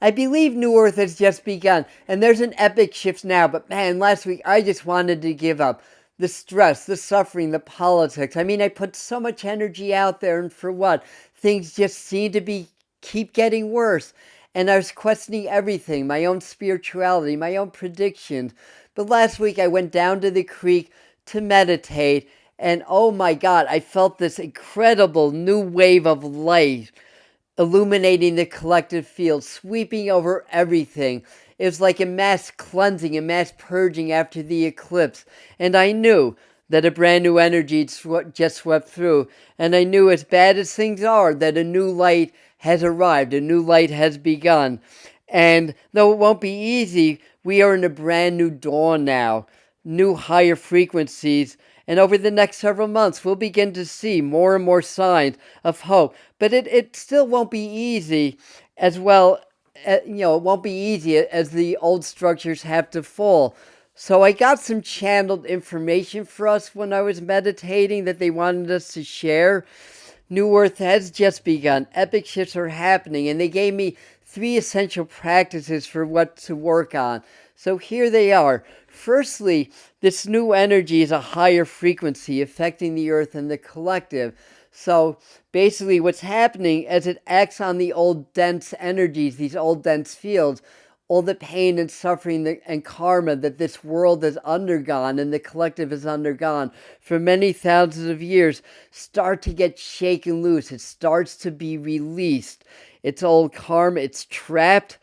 I believe New Earth has just begun, and there's an epic shift now, but man, last week I just wanted to give up. The stress, the suffering, the politics. I mean, I put so much energy out there, and for what? Things just seem to be keep getting worse. And I was questioning everything, my own spirituality, my own predictions. But last week I went down to the creek to meditate, and oh my God, I felt this incredible new wave of light illuminating the collective field, sweeping over everything. It was like a mass cleansing, a mass purging after the eclipse. And I knew that a brand new energy just swept through. And I knew, as bad as things are, that a new light has arrived, a new light has begun. And though it won't be easy, we are in a brand new dawn now, new higher frequencies. And over the next several months, we'll begin to see more and more signs of hope. But it still won't be easy as well. It won't be easy as the old structures have to fall. So I got some channeled information for us when I was meditating that they wanted us to share. New Earth has just begun. Epic shifts are happening, and they gave me 3 essential practices for what to work on. So here they are. Firstly, this new energy is a higher frequency affecting the Earth and the collective. So basically what's happening as it acts on the old dense energies, these old dense fields, all the pain and suffering and karma that this world has undergone and the collective has undergone for many thousands of years start to get shaken loose. It starts to be released. It's old karma, it's trapped,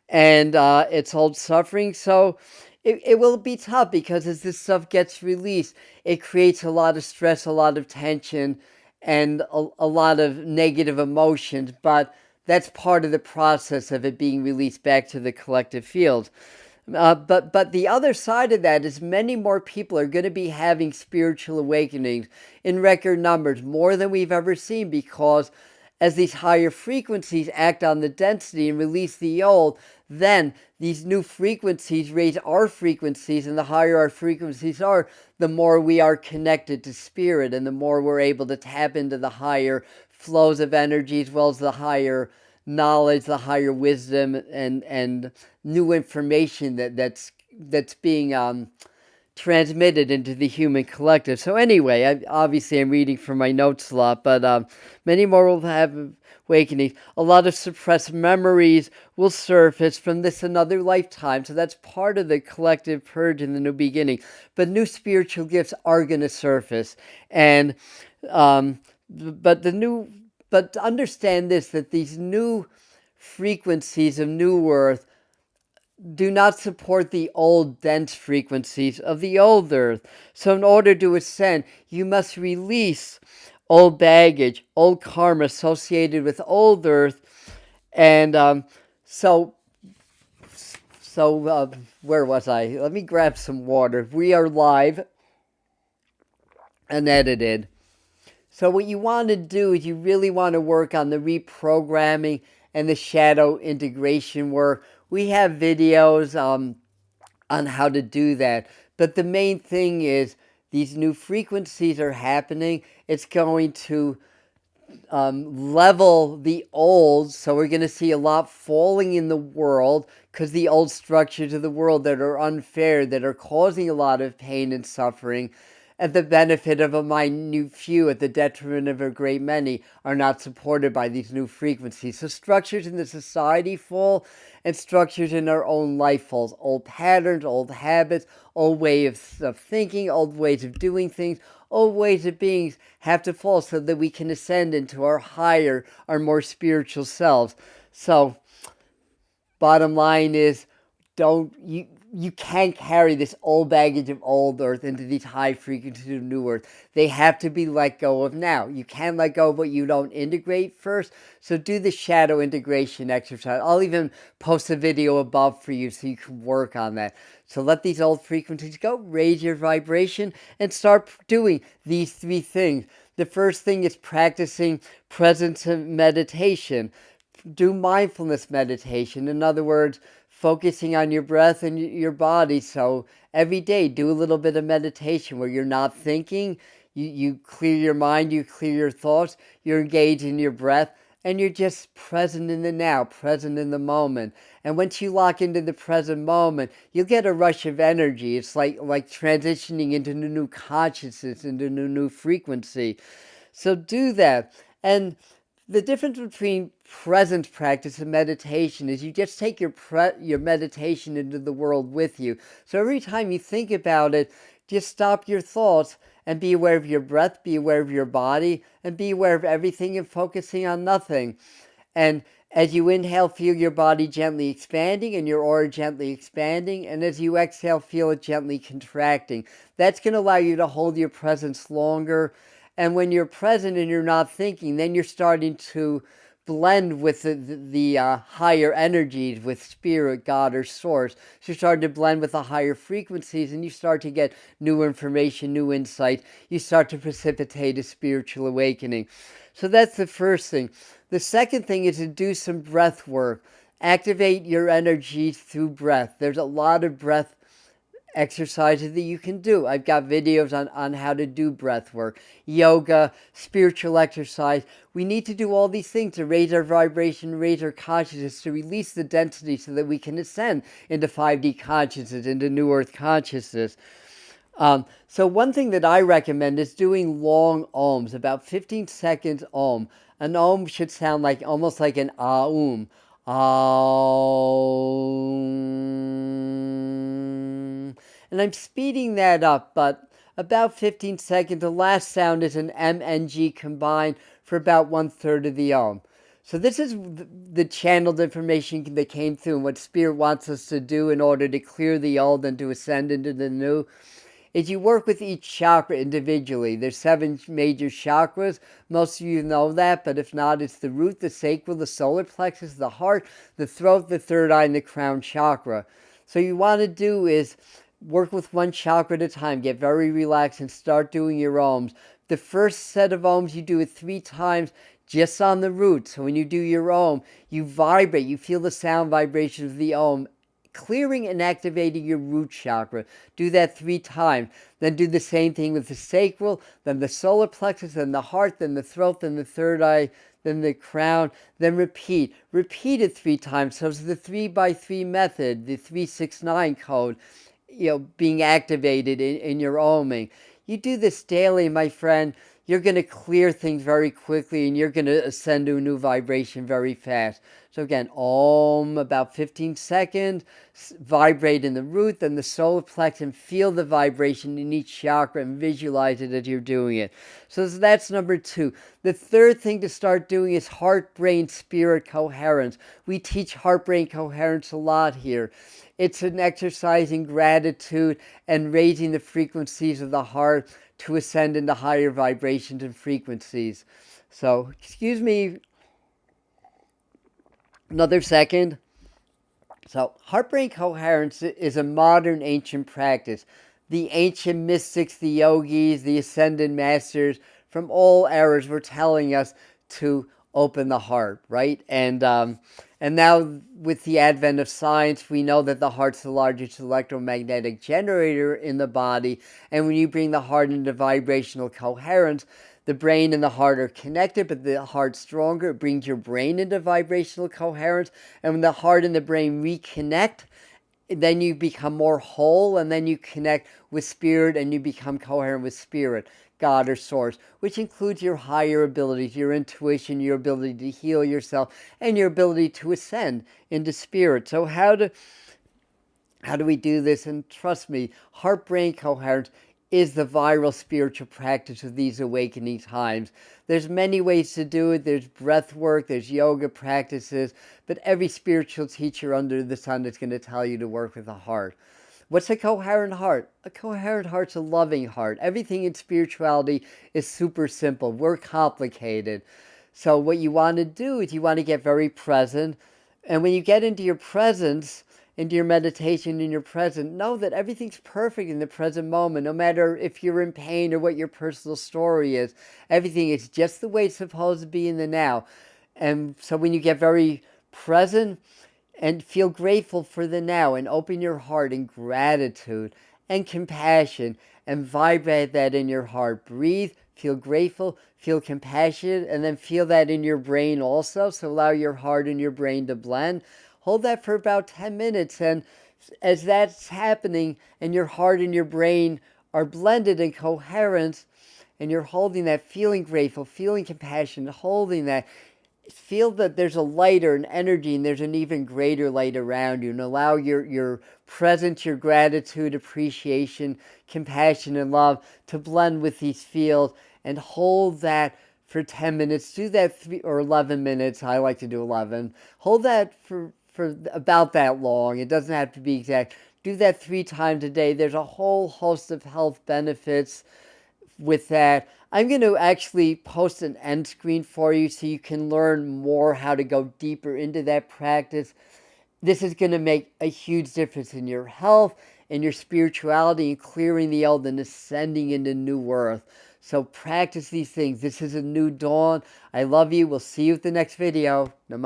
and it's old suffering. So it will be tough because as this stuff gets released, it creates a lot of stress, a lot of tension, and a lot of negative emotions. But that's part of the process of it being released back to the collective field. But the other side of that is many more people are going to be having spiritual awakenings in record numbers, more than we've ever seen, because as these higher frequencies act on the density and release the old, then these new frequencies raise our frequencies, and the higher our frequencies are, the more we are connected to spirit, and the more we're able to tap into the higher flows of energy, as well as the higher knowledge, the higher wisdom, and new information that's being transmitted into the human collective. So anyway, obviously I'm reading from my notes a lot, but many more will have awakenings. A lot of suppressed memories will surface from this another lifetime. So that's part of the collective purge in the new beginning. But new spiritual gifts are going to surface, and but understand this, that these new frequencies of New Earth do not support the old dense frequencies of the old Earth. So in order to ascend, you must release old baggage, old karma associated with old Earth. And so where was I? Let me grab some water. We are live and edited. So what you want to do is you really want to work on the reprogramming and the shadow integration work. We have videos on how to do that. But the main thing is these new frequencies are happening. It's going to level the old. So we're going to see a lot falling in the world because the old structures of the world that are unfair, that are causing a lot of pain and suffering, at the benefit of a minute few, at the detriment of a great many, are not supported by these new frequencies. So structures in the society fall, and structures in our own life falls. Old patterns, old habits, old ways of thinking, old ways of doing things, old ways of being have to fall so that we can ascend into our higher, our more spiritual selves. So, bottom line is, you can't carry this old baggage of old Earth into these high frequencies of New Earth. They have to be let go of now. You can't let go of what you don't integrate first. So do the shadow integration exercise. I'll even post a video above for you so you can work on that. So let these old frequencies go, raise your vibration, and start doing these 3 things. The first thing is practicing presence and meditation. Do mindfulness meditation. In other words, focusing on your breath and your body. So every day, do a little bit of meditation where you're not thinking. You clear your mind, you clear your thoughts, you're engaged in your breath, and you're just present in the now, present in the moment. And once you lock into the present moment, you'll get a rush of energy. It's like transitioning into a new consciousness, into a new frequency. So do that. And the difference between present practice and meditation is you just take your meditation into the world with you. So every time you think about it, just stop your thoughts and be aware of your breath, be aware of your body, and be aware of everything and focusing on nothing. And as you inhale, feel your body gently expanding and your aura gently expanding. And as you exhale, feel it gently contracting. That's going to allow you to hold your presence longer. And when you're present and you're not thinking, then you're starting to blend with the higher energies, with spirit, God, or source. So you start to blend with the higher frequencies and you start to get new information, new insight. You start to precipitate a spiritual awakening. So that's the first thing. The second thing is to do some breath work. Activate your energy through breath. There's a lot of breath exercises that you can do. I've got videos on how to do breath work, yoga, spiritual exercise. We need to do all these things to raise our vibration, raise our consciousness, to release the density so that we can ascend into 5D consciousness, into New Earth consciousness. So one thing that I recommend is doing long ohms, about 15 seconds ohm. An ohm should sound like almost like an aum. Aum. And I'm speeding that up, but about 15 seconds. The last sound is an M and G combined for about 1/3 of the ohm. So this is the channeled information that came through and what Spirit wants us to do in order to clear the old and to ascend into the new. Is you work with each chakra individually. There's 7 major chakras. Most of you know that, but if not, it's the root, the sacral, the solar plexus, the heart, the throat, the third eye, and the crown chakra. So you want to do is work with one chakra at a time. Get very relaxed and start doing your ohms. The first set of ohms, you do it 3 times just on the root. So when you do your ohm, you vibrate. You feel the sound vibration of the ohm, clearing and activating your root chakra. Do that 3 times. Then do the same thing with the sacral, then the solar plexus, then the heart, then the throat, then the third eye, then the crown. Then repeat. Repeat it 3 times. So it's the 3x3 method, the 369 code, being activated in your ohming. You do this daily, my friend. You're going to clear things very quickly and you're going to ascend to a new vibration very fast. So again, Om, about 15 seconds, vibrate in the root, then the solar plexus, and feel the vibration in each chakra and visualize it as you're doing it. So that's number 2. The third thing to start doing is heart-brain spirit coherence. We teach heart-brain coherence a lot here. It's an exercise in gratitude and raising the frequencies of the heart to ascend into higher vibrations and frequencies. So, excuse me another second. So, heart-brain coherence is a modern ancient practice. The ancient mystics, the yogis, the ascended masters from all eras were telling us to open the heart, right? And now with the advent of science, we know that the heart's the largest electromagnetic generator in the body. And when you bring the heart into vibrational coherence, the brain and the heart are connected, but the heart's stronger. It brings your brain into vibrational coherence. And when the heart and the brain reconnect, then you become more whole, and then you connect with spirit and you become coherent with spirit, God, or source, which includes your higher abilities, your intuition, your ability to heal yourself, and your ability to ascend into spirit. So how do we do this? And trust me, heart-brain coherence is the viral spiritual practice of these awakening times. There's many ways to do it. There's breath work, there's yoga practices, but every spiritual teacher under the sun is going to tell you to work with the heart. What's a coherent heart? A coherent heart's a loving heart. Everything in spirituality is super simple. We're complicated. So what you want to do is you want to get very present. And when you get into your presence, into your meditation, in your present, know that everything's perfect in the present moment, no matter if you're in pain or what your personal story is. Everything is just the way it's supposed to be in the now. And so when you get very present and feel grateful for the now and open your heart in gratitude and compassion and vibrate that in your heart. Breathe, feel grateful, feel compassionate, and then feel that in your brain also. So allow your heart and your brain to blend. Hold that for about 10 minutes. And as that's happening and your heart and your brain are blended in coherence, and you're holding that, feeling grateful, feeling compassion, holding that, feel that there's a light or an energy, and there's an even greater light around you, and allow your presence, your gratitude, appreciation, compassion, and love to blend with these fields, and hold that for 10 minutes. Do that 11 minutes. I like to do 11. Hold that for about that long. It doesn't have to be exact. Do that 3 times a day. There's a whole host of health benefits with that. I'm going to actually post an end screen for you so you can learn more how to go deeper into that practice. This is going to make a huge difference in your health, in your spirituality, and clearing the old and ascending into new earth. So practice these things. This is a new dawn. I love you. We'll see you at the next video. Namaste.